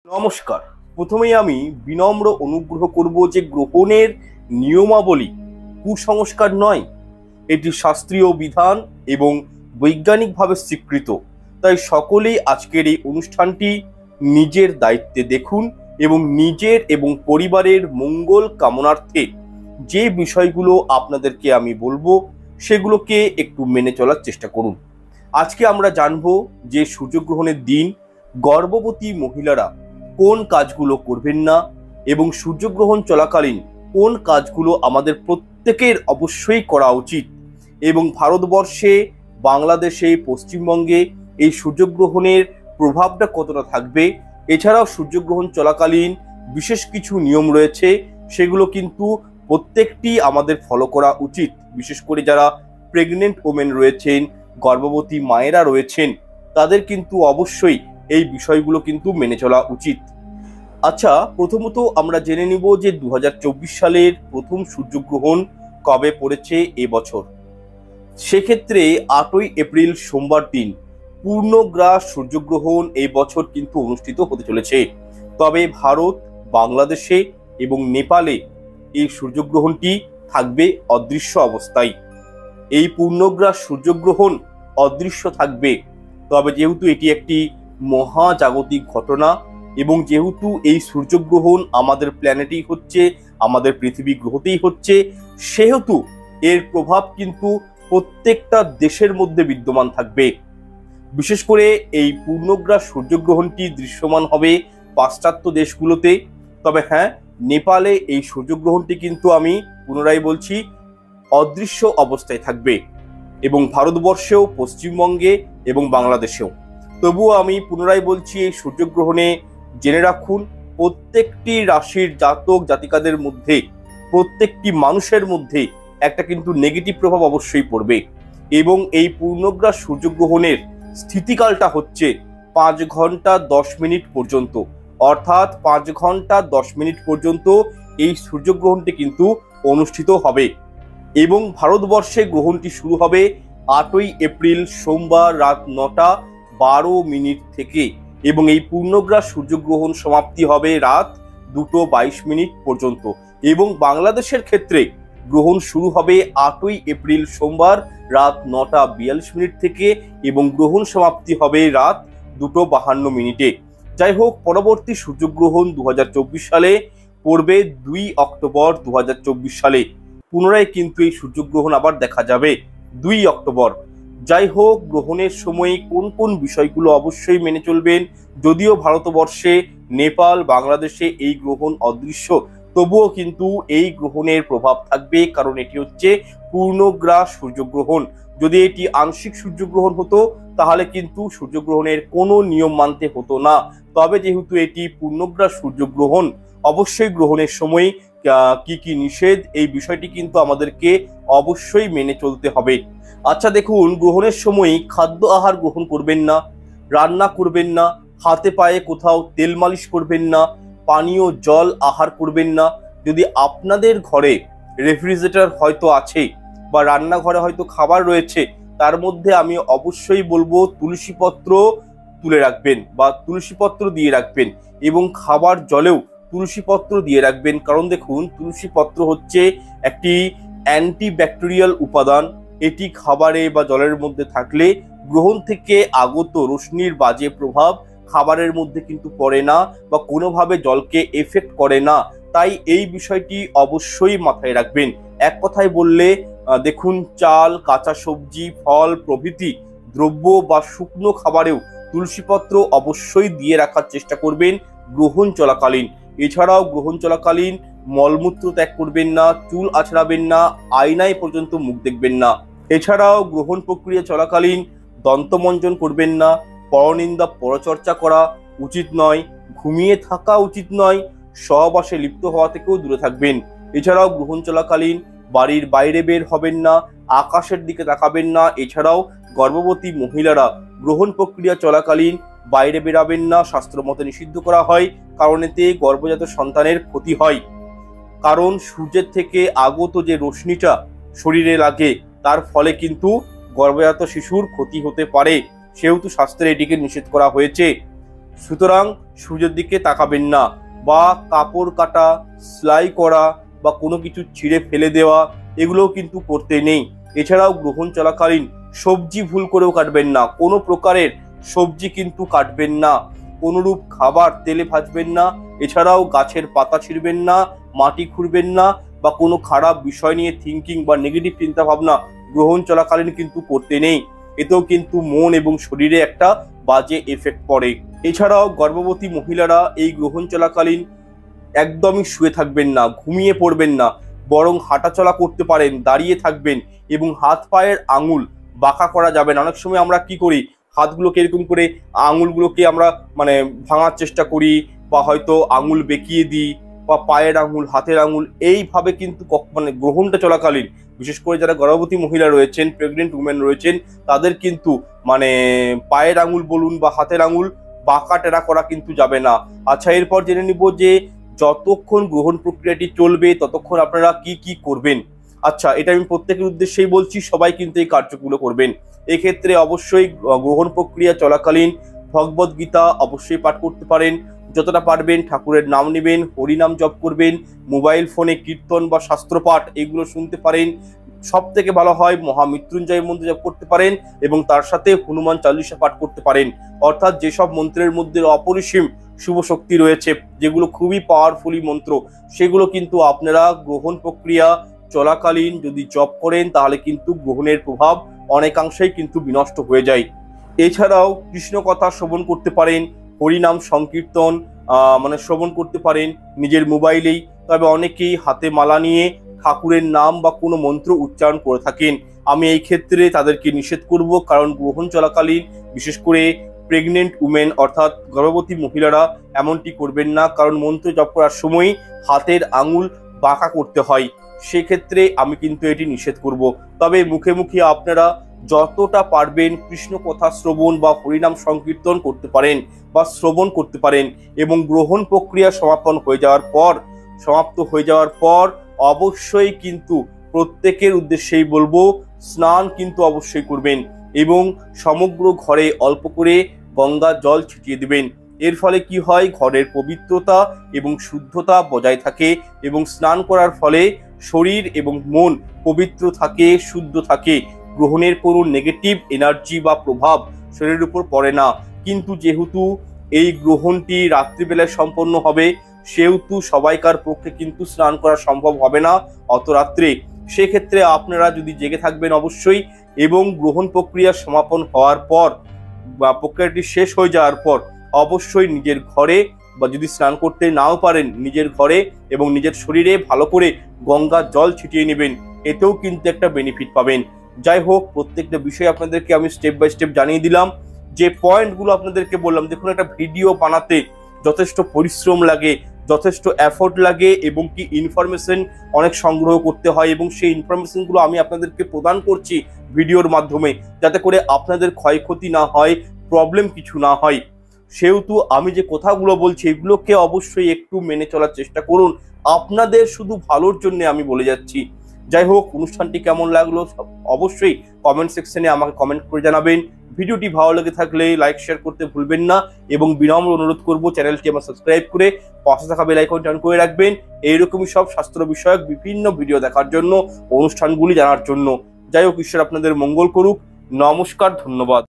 নমস্কার। প্রথমেই আমি বিনম্র অনুগ্রহ করব যে গ্রহণের নিয়মাবলী কুসংস্কার নয়, এটি শাস্ত্রীয় বিধান এবং বৈজ্ঞানিকভাবে স্বীকৃত। তাই সকলেই আজকের এই অনুষ্ঠানটি নিজের দায়িত্বে দেখুন এবং নিজের এবং পরিবারের মঙ্গল কামনার্থে যে বিষয়গুলো আপনাদেরকে আমি বলবো সেগুলোকে একটু মেনে চলার চেষ্টা করুন। আজকে আমরা জানবো যে সূর্যগ্রহণের দিন গর্ভবতী মহিলারা কোন কাজগুলো করবেন না এবং সূর্যগ্রহণ চলাকালীন কোন কাজগুলো আমাদের প্রত্যেকের অবশ্যই করা উচিত, এবং ভারতবর্ষে, বাংলাদেশে, পশ্চিমবঙ্গে এই সূর্যগ্রহণের প্রভাবটা কতটা থাকবে। এছাড়াও সূর্যগ্রহণ চলাকালীন বিশেষ কিছু নিয়ম রয়েছে, সেগুলো কিন্তু প্রত্যেকটি আমাদের ফলো করা উচিত। বিশেষ করে যারা প্রেগনেন্ট ওমেন রয়েছেন, গর্ভবতী মায়েরা রয়েছেন, তাদের কিন্তু অবশ্যই এই বিষয়গুলো কিন্তু মেনে চলা উচিত। আচ্ছা, প্রথমত আমরা জেনে নিব যে 2024 সালের প্রথম সূর্যগ্রহণ কবে পড়েছে এবছর। সেক্ষেত্রে 8ই এপ্রিল সোমবার দিন পূর্ণগ্রাস সূর্যগ্রহণ এই বছর কিন্তু অনুষ্ঠিত হতে চলেছে। তবে ভারত, বাংলাদেশে এবং নেপালে এই সূর্যগ্রহণটি থাকবে অদৃশ্য অবস্থায়। এই পূর্ণগ্রাস সূর্যগ্রহণ অদৃশ্য থাকবে। তবে যেহেতু এটি একটি মহাজাগতিক ঘটনা এবং যেহেতু এই সূর্যগ্রহণ আমাদের প্ল্যানেটেই হচ্ছে, আমাদের পৃথিবী গ্রহতেই হচ্ছে, সেহেতু এর প্রভাব কিন্তু প্রত্যেকটা দেশের মধ্যে বিদ্যমান থাকবে। বিশেষ করে এই পূর্ণগ্রাস সূর্যগ্রহণটি দৃশ্যমান হবে পাশ্চাত্য দেশগুলোতে। তবে হ্যাঁ, নেপালে এই সূর্যগ্রহণটি কিন্তু, আমি পুনরায় বলছি, অদৃশ্য অবস্থায় থাকবে এবং ভারতবর্ষেও, পশ্চিমবঙ্গে এবং বাংলাদেশেও। তবুও আমি পুনরায় বলছি, এই সূর্যগ্রহণে জেনে রাখুন, প্রত্যেকটি রাশির জাতক জাতিকাদের মধ্যে, প্রত্যেকটি মানুষের মধ্যে একটা কিন্তু নেগেটিভ প্রভাব অবশ্যই পড়বে। এবং এই পূর্ণগ্রাস সূর্যগ্রহণের স্থিতিকালটা হচ্ছে 5 ঘন্টা 10 মিনিট পর্যন্ত, অর্থাৎ 5 ঘন্টা 10 মিনিট পর্যন্ত এই সূর্যগ্রহণটি কিন্তু অনুষ্ঠিত হবে। এবং ভারতবর্ষে গ্রহণটি শুরু হবে 8ই এপ্রিল সোমবার রাত 9টা 12 মিনিট থেকে, এবং এই পূর্ণগ্রাস সূর্যগ্রহণ সমাপ্তি হবে রাত 2টো 22 মিনিট পর্যন্ত। এবং বাংলাদেশের ক্ষেত্রে গ্রহণ শুরু হবে 8ই এপ্রিল সোমবার রাত 9টা 42 মিনিট থেকে এবং গ্রহণ সমাপ্তি হবে রাত 2টো 52 মিনিটে। যাই হোক, পরবর্তী সূর্যগ্রহণ 2024 সালে পড়বে 2 অক্টোবর 2024 সালে। পুনরায় কিন্তু এই সূর্যগ্রহণ আবার দেখা যাবে 2 অক্টোবর। যাই হোক, গ্রহণের সময় কোন কোন বিষয়গুলো অবশ্যই মেনে চলবেন। যদিও ভারতবর্ষে, নেপাল, বাংলাদেশে এই গ্রহণ অদৃশ্য, তবুও কিন্তু এই গ্রহণের প্রভাব থাকবে, কারণ এটি হচ্ছে পূর্ণগ্রাস সূর্যগ্রহণ। যদি এটি আংশিক সূর্যগ্রহণ হতো তাহলে কিন্তু সূর্যগ্রহণের কোনো নিয়ম মানতে হতো না। তবে যেহেতু এটি পূর্ণগ্রাস সূর্যগ্রহণ, অবশ্যই গ্রহণের সময় কি কি নিষেধ, এই বিষয়টি কিন্তু আমাদেরকে অবশ্যই মেনে চলতে হবে। আচ্ছা দেখুন, গ্রহণের সময় খাদ্য আহার গ্রহণ করবেন না, রান্না করবেন না, হাতে পায়ে কোথাও তেল মালিশ করবেন না, পানীয় জল আহার করবেন না। যদি আপনাদের ঘরে রেফ্রিজারেটর হয়তো আছে বা রান্নাঘরে হয়তো খাবার রয়েছে, তার মধ্যে আমি অবশ্যই বলবো তুলসী পত্র তুলে রাখবেন বা তুলসী পত্র দিয়ে রাখবেন, এবং খাবার জলেও তুলসী পত্র দিয়ে রাখবেন। কারণ দেখুন, তুলসী পত্র হচ্ছে একটি অ্যান্টিব্যাকটেরিয়াল উপাদান। এটি খাবারে বা জলের মধ্যে থাকলে গ্রহণ থেকে আগত রশ্মির বাজে প্রভাব খাবারের মধ্যে কিন্তু পড়ে না বা কোনোভাবে জলকে এফেক্ট করে না। তাই এই বিষয়টি অবশ্যই মাথায় রাখবেন। এক কথায় বললে দেখুন, চাল, কাঁচা সবজি, ফল প্রভৃতি দ্রব্য বা শুকনো খাবারেও তুলসীপত্র অবশ্যই দিয়ে রাখার চেষ্টা করবেন গ্রহণ চলাকালীন। এছাড়াও গ্রহণ চলাকালীন মলমূত্র ত্যাগ করবেন না, চুল আঁচড়াবেন না, আয়নায় পর্যন্ত মুখ দেখবেন না। এছাড়াও গ্রহণ প্রক্রিয়া চলাকালীন দন্তমঞ্জন করবেন না, পরনিন্দা পরচর্চা করা উচিত নয়, ঘুমিয়ে থাকা উচিত নয়, সহবাসে লিপ্ত হওয়া থেকেও দূরে থাকবেন। এছাড়াও গ্রহণ চলাকালীন বাড়ির বাইরে বের হবেন না, আকাশের দিকে তাকাবেন না। এছাড়াও গর্ভবতী মহিলারা গ্রহণ প্রক্রিয়া চলাকালীন বাইরে বেরাবেন না, শাস্ত্রমতে নিষিদ্ধ করা হয়, কারণ এতে গর্ভজাত সন্তানের ক্ষতি হয়। কারণ সূর্যের থেকে আগত যে রশ্মিটা শরীরে লাগে, তার ফলে কিন্তু গর্ভজাত শিশুর ক্ষতি হতে পারে, সেহেতু শাস্ত্রে এটিকে নিষেধ করা হয়েছে। সুতরাং সূর্যের দিকে তাকাবেন না, বা কাপড় কাটা, সেলাই করা বা কোনো কিছু ছিঁড়ে ফেলে দেওয়া এগুলোও কিন্তু করতে নেই। এছাড়াও গ্রহণ চলাকালীন সবজি ভুল করেও কাটবেন না, কোনো প্রকারের সবজি কিন্তু কাটবেন না, কোনোরূপ খাবার তেলে ভাজবেন না। এছাড়াও গাছের পাতা ছিঁড়বেন না, মাটি খুঁড়বেন না, বা কোনো খারাপ বিষয় নিয়ে থিঙ্কিং বা নেগেটিভ চিন্তা ভাবনা গ্রহণ চলাকালীন কিন্তু করতে নেই। এতেও কিন্তু মন এবং শরীরে একটা বাজে এফেক্ট পড়ে। এছাড়াও গর্ভবতী মহিলারা এই গ্রহণ চলাকালীন একদমই শুয়ে থাকবেন না, ঘুমিয়ে পড়বেন না, বরং হাঁটাচলা করতে পারেন, দাঁড়িয়ে থাকবেন এবং হাত পায়ের আঙুল বাঁকা করা যাবে না। অনেক সময় আমরা কি করি, হাতগুলোকে এরকম করে আঙুলগুলোকে আমরা ভাঙার চেষ্টা করি, বা হয়তো আঙুল বেঁকিয়ে দিই, বা পায়ের আঙুল, হাতের আঙুল, এইভাবে কিন্তু গ্রহণটা চলাকালীন, বিশেষ করে যারা গর্ভবতী মহিলা রয়েছেন, প্রেগনেন্ট উমেন রয়েছেন, তাদের কিন্তু পায়ের আঙুল বলুন বা হাতের আঙুল বাঁকা টেরা করা কিন্তু যাবে না। আচ্ছা, এরপর জেনে নিব যে যতক্ষণ গ্রহণ প্রক্রিয়াটি চলবে ততক্ষণ আপনারা কি কি করবেন। আচ্ছা, এটা আমি প্রত্যেকের উদ্দেশ্যেই বলছি, সবাই কিন্তু এই কার্যগুলো করবেন। এক্ষেত্রে অবশ্যই গ্রহণ প্রক্রিয়া চলাকালীন ভগবদ গীতা অবশ্যই পাঠ করতে পারেন, যতটা পারবেন ঠাকুরের নাম নেবেন, হরিনাম জপ করবেন, মোবাইল ফোনে কীর্তন বা শাস্ত্রপাঠ এগুলো শুনতে পারেন। সব থেকে ভালো হয় মহামৃত্যুঞ্জয় মন্ত্র জপ করতে পারেন এবং তার সাথে হনুমান চালিসা পাঠ করতে পারেন। অর্থাৎ যেসব মন্ত্রের মধ্যে অপরিসীম শুভ শক্তি রয়েছে, যেগুলো খুবই পাওয়ারফুলি মন্ত্র, সেগুলো কিন্তু আপনারা গ্রহণ প্রক্রিয়া চলাকালীন যদি জপ করেন তাহলে কিন্তু গ্রহণের প্রভাব অনেকাংশেই কিন্তু বিনষ্ট হয়ে যায়। এছাড়াও কৃষ্ণ কথা শ্রবণ করতে পারেন, হরিনাম সংকীর্তন শ্রবণ করতে পারেন নিজের মোবাইলেই। তবে অনেকেই হাতে মালা নিয়ে ঠাকুরের নাম বা কোনো মন্ত্র উচ্চারণ করে থাকেন। আমি এই ক্ষেত্রে তাদেরকে নিষেধ করব, কারণ গ্রহণ চলাকালীন বিশেষ করে প্রেগনেন্ট উমেন অর্থাৎ গর্ভবতী মহিলারা এমনটি করবেন না, কারণ মন্ত্র জপ করার সময় হাতের আঙুল বাঁকা করতে হয়। সেক্ষেত্রে আমি কিন্তু এটি নিষেধ করব। তবে মুখে মুখে আপনারা যতটা পারবেন কৃষ্ণ কথা শ্রবণ বা হরিনাম সংকীর্তন করতে পারেন বা শ্রবণ করতে পারেন, এবং গ্রহণ প্রক্রিয়া সমাপ্ত হয়ে যাওয়ার পর অবশ্যই কিন্তু প্রত্যেকের উদ্দেশ্যেই বলবো, স্নান কিন্তু অবশ্যই করবেন এবং সমগ্র ঘরে অল্প করে গঙ্গা জল ছিটিয়ে দিবেন। এর ফলে কি হয়, ঘরের পবিত্রতা এবং শুদ্ধতা বজায় থাকে এবং স্নান করার ফলে শরীর এবং মন পবিত্র থাকে, শুদ্ধ থাকে। গ্রহণের কোনো নেগেটিভ এনার্জি বা প্রভাব শরীরের উপর পড়ে না। কিন্তু যেহেতু এই গ্রহণটি রাত্রিবেলায় সম্পন্ন হবে, সেহেতু সবাইকার পক্ষে কিন্তু স্নান করা সম্ভব হবে না অত রাত্রে। সেক্ষেত্রে আপনারা যদি জেগে থাকবেন অবশ্যই, এবং গ্রহণ প্রক্রিয়া সমাপন হওয়ার পর বা প্রক্রিয়াটি শেষ হয়ে যাওয়ার পর অবশ্যই নিজের ঘরে, বা যদি স্নান করতে নাও পারেন নিজের ঘরে এবং নিজের শরীরে ভালো করে গঙ্গা জল ছিটিয়ে নেবেন। এতেও কিন্তু একটা বেনিফিট পাবেন। যাই হোক, প্রত্যেকটা বিষয় আপনাদেরকে আমি স্টেপ বাই স্টেপ জানিয়ে দিলাম। যে পয়েন্টগুলো আপনাদেরকে বললাম, দেখুন একটা ভিডিও বানাতে যথেষ্ট পরিশ্রম লাগে, যথেষ্ট এফোর্ট লাগে, এবং কি ইনফরমেশন অনেক সংগ্রহ করতে হয়, এবং সেই ইনফরমেশনগুলো আমি আপনাদেরকে প্রদান করছি ভিডিওর মাধ্যমে, যাতে করে আপনাদের ক্ষয়ক্ষতি না হয়, প্রবলেম কিছু না হয়। সেহেতু আমি যে কথাগুলো বলছি এগুলোকে অবশ্যই একটু মেনে চলার চেষ্টা করুন, আপনাদের শুধু ভালোর জন্য আমি বলে যাচ্ছি। যাই হোক, অনুষ্ঠানটি কেমন লাগলো অবশ্যই কমেন্ট সেকশনে আমাকে কমেন্ট করে জানাবেন। ভিডিওটি ভালো লেগে থাকলে লাইক শেয়ার করতে ভুলবেন না, এবং বিনম্র অনুরোধ করব চ্যানেলটি আমার সাবস্ক্রাইব করে পাশে থাকা বেল আইকনটি অন করে রাখবেন, এইরকমই সব শাস্ত্র বিষয়ক বিভিন্ন ভিডিও দেখার জন্য, অনুষ্ঠানগুলি জানার জন্য। যাই হোক, ঈশ্বর আপনাদের মঙ্গল করুক। নমস্কার, ধন্যবাদ।